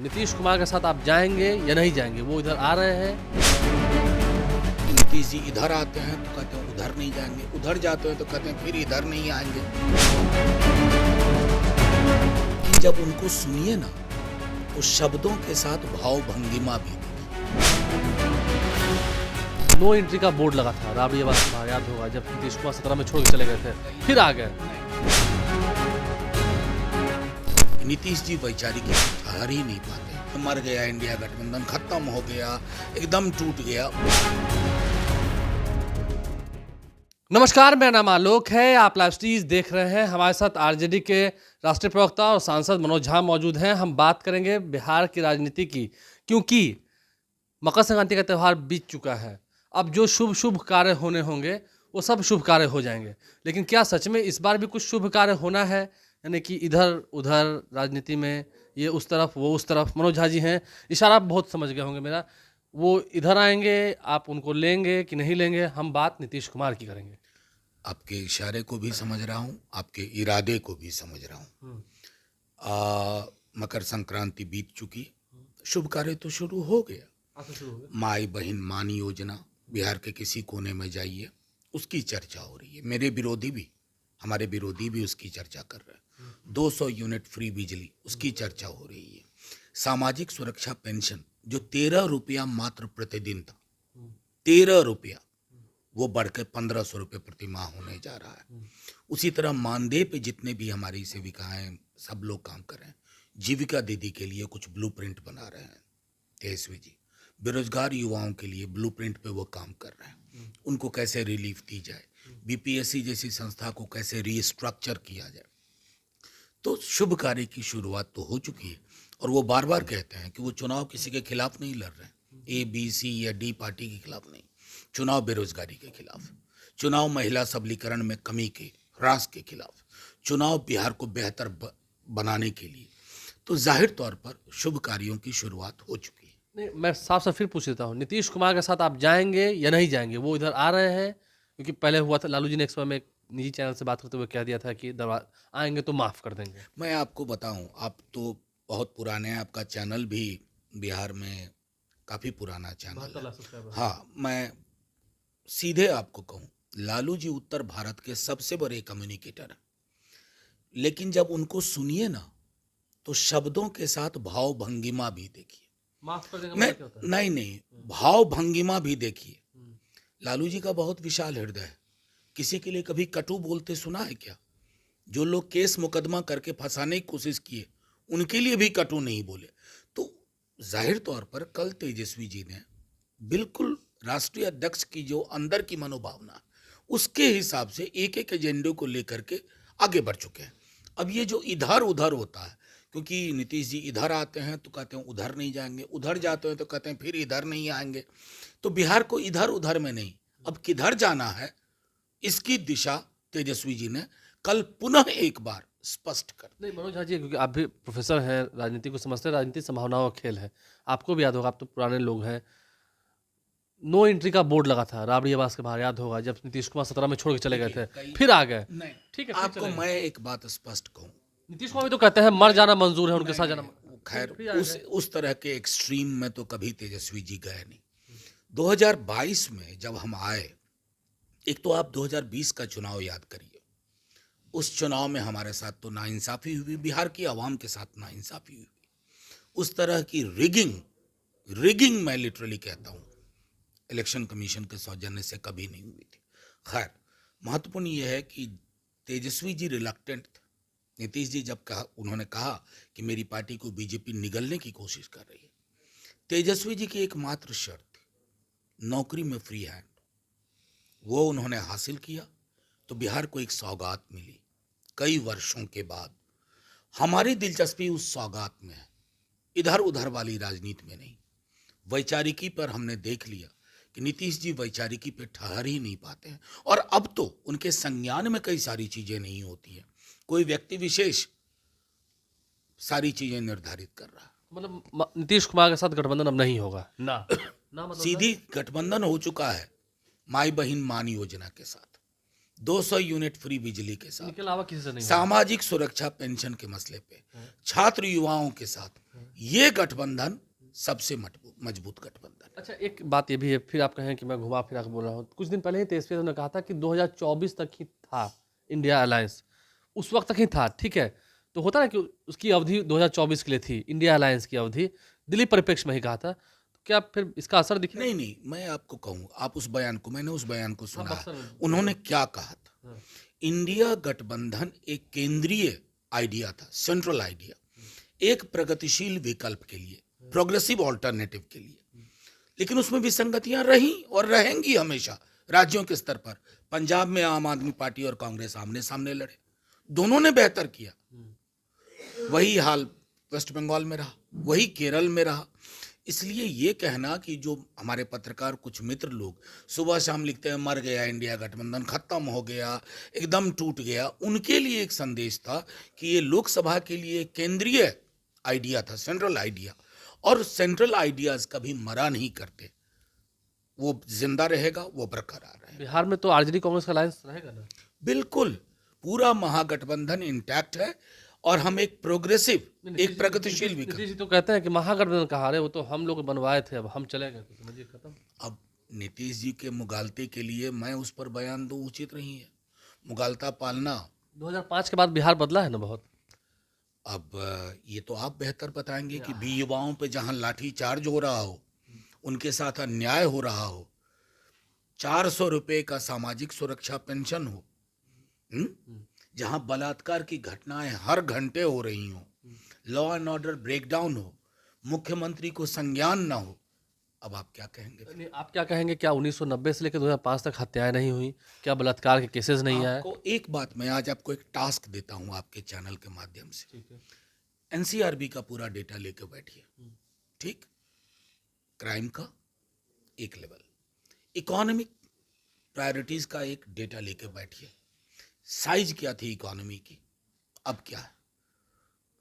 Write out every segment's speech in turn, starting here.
नीतीश कुमार के साथ आप जाएंगे या नहीं जाएंगे? वो इधर आ रहे हैं। नीतीश जी इधर आते हैं तो कहते हैं उधर नहीं जाएंगे, उधर जाते हैं तो कहते हैं फिर इधर नहीं आएंगे। जब उनको सुनिए ना तो शब्दों के साथ भाव भंगिमा भी। नो एंट्री का बोर्ड लगा था राबड़ी आवास में, याद होगा, जब नीतीश कुमार 17 में छोड़ के चले गए थे, फिर आ गए। नीतीश जी वैचारिक ठहर ही नहीं पाते। मर गया इंडिया गठबंधन, खत्म हो गया, एकदम टूट गया। नमस्कार, मेरा नाम आलोक है। आप लाइव स्ट्रीज देख रहे हैं। हमारे साथ आरजेडी के राष्ट्रीय प्रवक्ता और सांसद मनोज झा मौजूद हैं। हम बात करेंगे बिहार की राजनीति की, क्योंकि मकर संक्रांति का त्यौहार बीत चुका है। अब जो शुभ शुभ कार्य होने होंगे वो सब शुभ कार्य हो जाएंगे, लेकिन क्या सच में इस बार भी कुछ शुभ कार्य होना है? यानी कि इधर उधर राजनीति में ये उस तरफ वो उस तरफ। मनोज झा जी हैं, इशारा आप बहुत समझ गए होंगे मेरा। वो इधर आएंगे, आप उनको लेंगे कि नहीं लेंगे? हम बात नीतीश कुमार की करेंगे। आपके इशारे को भी समझ रहा हूँ, आपके इरादे को भी समझ रहा हूँ। मकर संक्रांति बीत चुकी, शुभ कार्य तो शुरू हो गया। माई बहन मान योजना बिहार के किसी कोने में जाइए, उसकी चर्चा हो रही है। मेरे विरोधी भी, हमारे विरोधी भी उसकी चर्चा कर रहे हैं। 200 यूनिट फ्री बिजली, उसकी चर्चा हो रही है। सामाजिक सुरक्षा पेंशन जो 13 रुपया मात्र प्रतिदिन था, 13 रुपया, वो बढ़कर 1500 रुपये प्रति माह होने जा रहा है। उसी तरह मानदेय पे जितने भी हमारी सेविकाएं सब लोग काम कर रहे हैं। जीविका दीदी के लिए कुछ ब्लूप्रिंट बना रहे हैं तेजस्वी जी। बेरोजगार युवाओं के लिए ब्लूप्रिंट पे वो काम कर रहे हैं। उनको कैसे रिलीफ दी जाए, बीपीएससी जैसी संस्था को कैसे रीस्ट्रक्चर किया जाए। तो शुभ कार्य की शुरुआत तो हो चुकी है। और वो बार बार कहते हैं कि वो चुनाव किसी के खिलाफ नहीं लड़ रहे हैं, ए बी सी या डी पार्टी के खिलाफ नहीं। चुनाव बेरोजगारी के खिलाफ, चुनाव महिला सबलीकरण में कमी के ह्रास के खिलाफ, चुनाव बिहार को बेहतर बनाने के लिए। तो जाहिर तौर पर शुभ कार्यों की शुरुआत हो चुकी है। नहीं, मैं साफ साफ फिर पूछ लेता हूँ, नीतीश कुमार के साथ आप जाएंगे या नहीं जाएंगे? वो इधर आ रहे हैं, क्योंकि पहले हुआ था, लालू जी ने एक समय में एक निजी चैनल से बात करते हुए कह दिया था कि आएंगे तो माफ़ कर देंगे। मैं आपको बताऊं, आप तो बहुत पुराने हैं, आपका चैनल भी बिहार में काफ़ी पुराना चैनल है। हाँ, मैं सीधे आपको कहूं, लालू जी उत्तर भारत के सबसे बड़े कम्युनिकेटर हैं। लेकिन जब उनको सुनिए ना तो शब्दों के साथ भाव भंगिमा भी देखिए। माफ कर देंगे मैं मतलब क्या होता है? नहीं, भाव भंगिमा भी देखिए। लालू जी का बहुत विशाल हृदय है। किसी के लिए कभी कटु बोलते सुना है क्या? जो लोग केस मुकदमा करके फंसाने की कोशिश किए, उनके लिए भी कटु नहीं बोले। तो जाहिर तौर पर कल तेजस्वी जी ने बिल्कुल राष्ट्रीय अध्यक्ष की जो अंदर की मनोभावना, उसके हिसाब से एक एक एजेंडे को लेकर के आगे बढ़ चुके हैं। अब ये जो इधर उधर होता है, क्योंकि नीतीश जी इधर आते हैं तो कहते हैं उधर नहीं जाएंगे, उधर जाते हैं तो कहते हैं फिर इधर नहीं आएंगे। तो बिहार को इधर उधर में नहीं, अब किधर जाना है, इसकी दिशा तेजस्वी जी ने कल पुनः एक बार स्पष्ट कर। नहीं मनोज झा जी, क्योंकि आप भी प्रोफेसर हैं, राजनीति को समझते हैं, राजनीति संभावनाओं का खेल है। आपको भी याद होगा, आप तो पुराने लोग हैं। नो एंट्री का बोर्ड लगा था राबड़ी आवास के बाहर, याद होगा, जब नीतीश कुमार 17 में छोड़ के चले गए थे, फिर आ गए। नहीं, ठीक है, आपको मैं एक बात स्पष्ट कहूं, नीतीश कुमार भी तो कहते हैं मर जाना मंजूर है, उनके साथ जाना। खैर उस तरह के एक्सट्रीम में तो कभी तेजस्वी जी गए नहीं। 2022 में जब हम आए, एक तो आप 2020 का चुनाव याद करिए। उस चुनाव में हमारे साथ तो नाइंसाफी हुई, बिहार की आवाम के साथ नाइंसाफी हुई। उस तरह की रिगिंग मैं लिटरली कहता हूँ, इलेक्शन कमीशन के सौजन्य से कभी नहीं हुई थी। खैर, महत्वपूर्ण यह है कि तेजस्वी जी रिलक्टेंट थे। नीतीश जी जब उन्होंने कहा कि मेरी पार्टी को बीजेपी निगलने की कोशिश कर रही है, तेजस्वी जी की एकमात्र शर्त थी, नौकरी में फ्री हैंड। वो उन्होंने हासिल किया तो बिहार को एक सौगात मिली कई वर्षों के बाद। हमारी दिलचस्पी उस सौगात में है, इधर उधर वाली राजनीति में नहीं। वैचारिकी पर हमने देख लिया कि नीतीश जी वैचारिकी पे ठहर ही नहीं पाते हैं। और अब तो उनके संज्ञान में कई सारी चीजें नहीं होती हैं, कोई व्यक्ति विशेष सारी चीजें निर्धारित कर रहा है। मतलब नीतीश कुमार के साथ गठबंधन अब नहीं होगा ना? मतलब सीधी गठबंधन हो चुका है माई बहन मान योजना के साथ। 200 यूनिट फ्री बिजली के साथ, इनके अलावा किसी से नहीं सामाजिक सुरक्षा पेंशन के मसले पे, छात्र युवाओं के साथ, ये गठबंधन सबसे मजबूत गठबंधन। अच्छा, एक बात ये भी है, फिर आप कहें कि मैं घुमा फिरा के बोल रहा हूँ, कुछ दिन पहले ही तेजस्वी यादव ने कहा था कि 2024 तक ही था इंडिया अलायंस, उस वक्त तक ही था, ठीक है। तो होता ना कि उसकी अवधि 2024 के लिए थी, इंडिया अलायंस की अवधि दिल्ली परिप्रेक्ष्य में ही कहा था, तो क्या फिर इसका असर दिखे? नहीं नहीं, मैं आपको कहूँ, आप उस बयान को, मैंने उस बयान को सुना बक्सर है, में। उन्होंने क्या कहा था। हाँ। इंडिया गठबंधन एक केंद्रीय आइडिया था, सेंट्रल आइडिया, एक प्रगतिशील विकल्प के लिए, प्रोग्रेसिव ऑल्टरनेटिव के लिए, लेकिन उसमें विसंगतियां रही और रहेंगी हमेशा। राज्यों के स्तर पर पंजाब में आम आदमी पार्टी और कांग्रेस आमने सामने लड़े, दोनों ने बेहतर किया, वही हाल वेस्ट बंगाल में रहा, वही केरल में रहा। इसलिए ये कहना कि जो हमारे पत्रकार कुछ मित्र लोग सुबह शाम लिखते हैं मर गया इंडिया गठबंधन, खत्म हो गया, एकदम टूट गया, उनके लिए एक संदेश था कि ये लोकसभा के लिए केंद्रीय आइडिया था, सेंट्रल आइडिया, और सेंट्रल आइडियाज कभी मरा नहीं करते, वो जिंदा रहेगा, वो बरकरार रहेगा। बिहार में तो आरजेडी कांग्रेस का अलायंस रहेगा ना? बिल्कुल, पूरा महागठबंधन इंटैक्ट है और हम एक प्रोग्रेसिव, एक प्रगतिशील विकल्प। नीतीश जी तो कहते हैं कि महागठबंधन कहा रहे, वो तो हम लोग बनवाए थे, अब हम चले गए, तो समझिए खत्म। अब नीतीश जी के मुगालते के लिए मैं उस पर बयान दूं उचित नहीं है, मुगालता पालना। 2005 के बाद बिहार बदला है ना बहुत। अब ये तो आप बेहतर बताएंगे कि भी युवाओं पे जहां लाठी चार्ज हो रहा हो, उनके साथ अन्याय हो रहा हो, 400 रुपए का सामाजिक सुरक्षा पेंशन हो, जहां बलात्कार की घटनाएं हर घंटे हो रही हो, लॉ एंड ऑर्डर ब्रेकडाउन हो, मुख्यमंत्री को संज्ञान ना हो, अब आप क्या कहेंगे? नहीं, आप क्या कहेंगे, क्या 1990 से लेकर 2005 तक हत्याएं नहीं हुई? क्या बलात्कार के केसेस नहीं आए? आपको एक बात, मैं आज आपको एक टास्क देता हूं आपके चैनल के माध्यम से, ठीक है। एनसीआरबी का पूरा डेटा लेके बैठिए, ठीक, क्राइम का एक लेवल, इकोनॉमिक प्रायोरिटीज का एक डेटा लेके बैठिए, साइज क्या थी इकोनॉमी की, अब क्या है।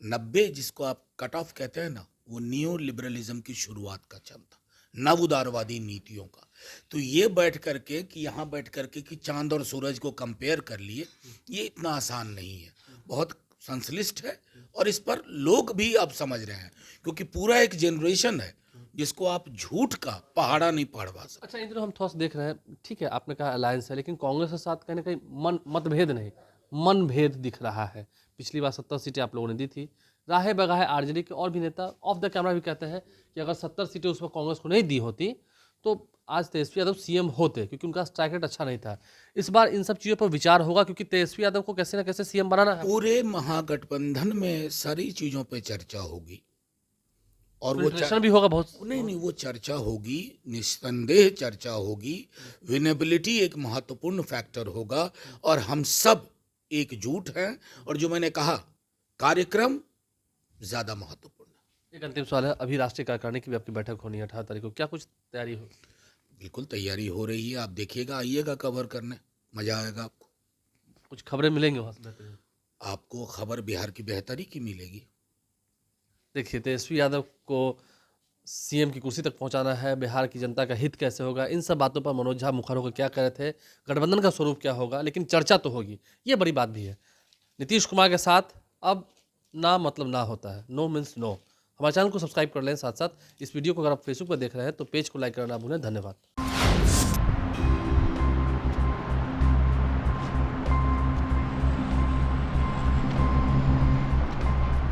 90 जिसको आप कट ऑफ कहते हैं ना, वो नियो लिबरलिज्म की शुरुआत का चरण था, नव उदारवादी नीतियों का। तो ये बैठ करके कि यहाँ बैठ करके कि चांद और सूरज को कंपेयर कर लिए, ये इतना आसान नहीं है, बहुत संश्लिष्ट है, और इस पर लोग भी अब समझ रहे हैं, क्योंकि पूरा एक जनरेशन है जिसको आप झूठ का पहाड़ा नहीं पढ़वा सकते। अच्छा, इन दिनों हम थोड़ा सा देख रहे हैं, ठीक है, आपने कहा अलायंस है, लेकिन कांग्रेस के साथ कहीं ना कहीं मतभेद नहीं, मनभेद दिख रहा है। पिछली बार 70 सीटें आप लोगों ने दी थी, राहे बगाहे आरजेडी के और भी नेता ऑफ द कैमरा भी कहते हैं कि अगर 70 सीटें उस पर कांग्रेस को नहीं दी होती तो आज तेजस्वी यादव सीएम होते, क्योंकि उनका स्ट्राइक रेट अच्छा नहीं था। इस बार इन सब चीज़ों पर विचार होगा, क्योंकि तेजस्वी यादव को कैसे ना कैसे सीएम बनाना है। पूरे महागठबंधन में सारी चीजों पे चर्चा होगी, और वो फिल्ट्रेशन भी होगा बहुत। नहीं, वो चर्चा होगी, निस्संदेह चर्चा होगी, विनेबिलिटी एक महत्वपूर्ण फैक्टर होगा, और हम सब एकजुट हैं, और जो मैंने कहा कार्यक्रम ज्यादा महत्वपूर्ण है। एक अंतिम सवाल है, अभी राष्ट्रीय कार्यकारिणी की भी आपकी बैठक होनी है 18 तारीख को, क्या कुछ तैयारी हो? बिल्कुल तैयारी हो रही है, आप देखिएगा, आइएगा कवर करने, मजा आएगा आपको। कुछ खबरें मिलेंगी वहाँ से बेहतरीन? आपको खबर बिहार की बेहतरी की मिलेगी। देखिए, तेजस्वी यादव को सीएम की कुर्सी तक पहुंचाना है, बिहार की जनता का हित कैसे होगा, इन सब बातों पर मनोज झा मुखर होकर क्या कह रहे थे, गठबंधन का स्वरूप क्या होगा, लेकिन चर्चा तो होगी, ये बड़ी बात भी है। नीतीश कुमार के साथ अब ना मतलब ना होता है, नो मीन्स नो। हमारे चैनल को सब्सक्राइब कर लें, साथ साथ इस वीडियो को अगर आप फेसबुक पर देख रहे हैं तो पेज को लाइक करना ना भूलें। धन्यवाद।